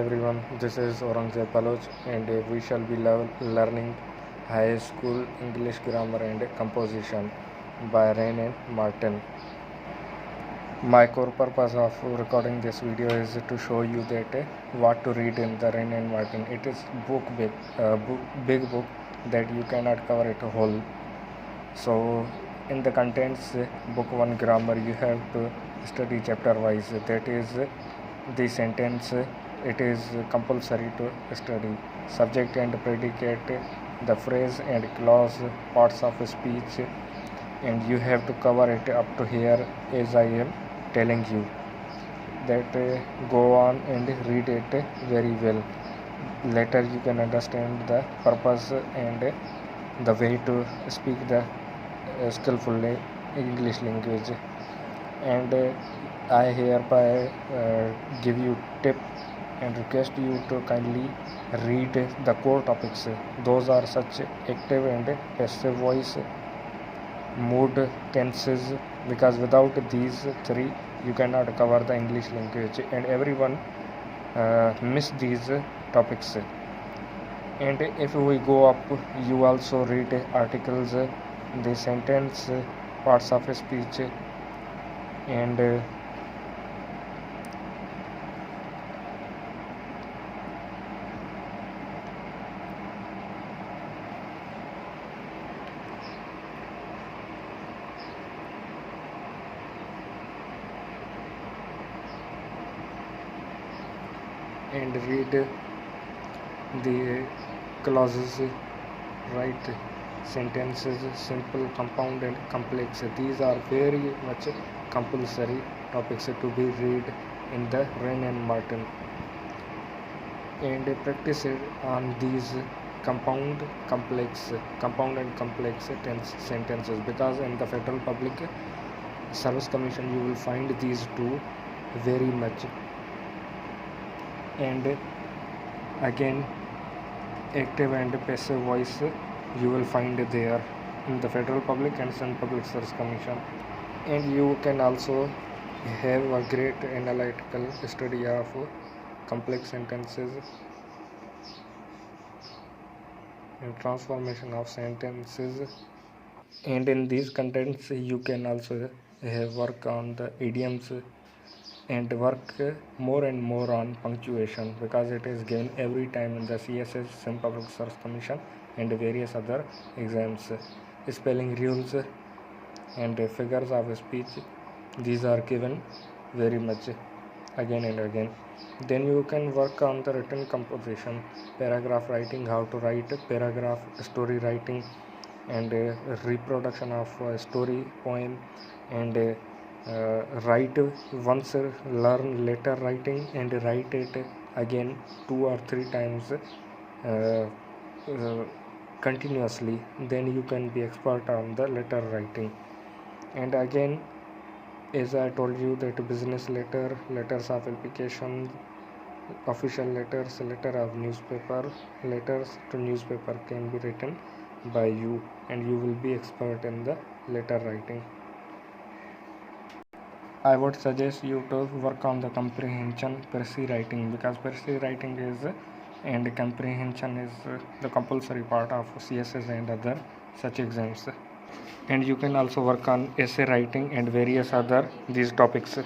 everyone, this is Aurangzeb Baloch and we shall be learning High School English Grammar and Composition by Rain and Martin. My core purpose of recording this video is to show you that what to read in the Rain and Martin. It is big book that you cannot cover it whole. So in the contents, book 1 grammar, you have to study chapter wise. That is the sentence, it is compulsory to study. Subject and predicate, the phrase and clause, parts of speech, and you have to cover it up to here as I am telling you. That go on and read it very well. Later you can understand the purpose and the way to speak the skillfully English language. And I hereby give you tip and request you to kindly read the core topics. Those are such active and passive voice, mood, tenses, because without these three you cannot cover the English language, and everyone miss these topics. And if we go up, you also read articles, the sentence, parts of speech, and read the clauses, write sentences, simple, compound and complex. These are very much compulsory topics to be read in the Rain and Martin, and practice on these compound and complex sentences, because in the Federal Public Service Commission you will find these two very much. And again, active and passive voice you will find there in the Federal Public and State Public Service Commission. And you can also have a great analytical study of complex sentences and transformation of sentences. And in these contents you can also have work on the idioms and work more and more on punctuation, because it is given every time in the CSS, State Public Service Commission, and various other exams. Spelling rules and figures of speech, these are given very much again and again. Then you can work on the written composition, paragraph writing, how to write paragraph, story writing, and reproduction of story, poem, and write once, learn letter writing, and write it again 2 or 3 times continuously. Then you can be expert on the letter writing. And again, as I told you, that business letter, letters of application, official letters, letter of newspaper, letters to newspaper can be written by you, and you will be expert in the letter writing. I would suggest you to work on the comprehension Percy writing, because Percy writing is and comprehension is the compulsory part of CSS and other such exams. And you can also work on essay writing and various other these topics.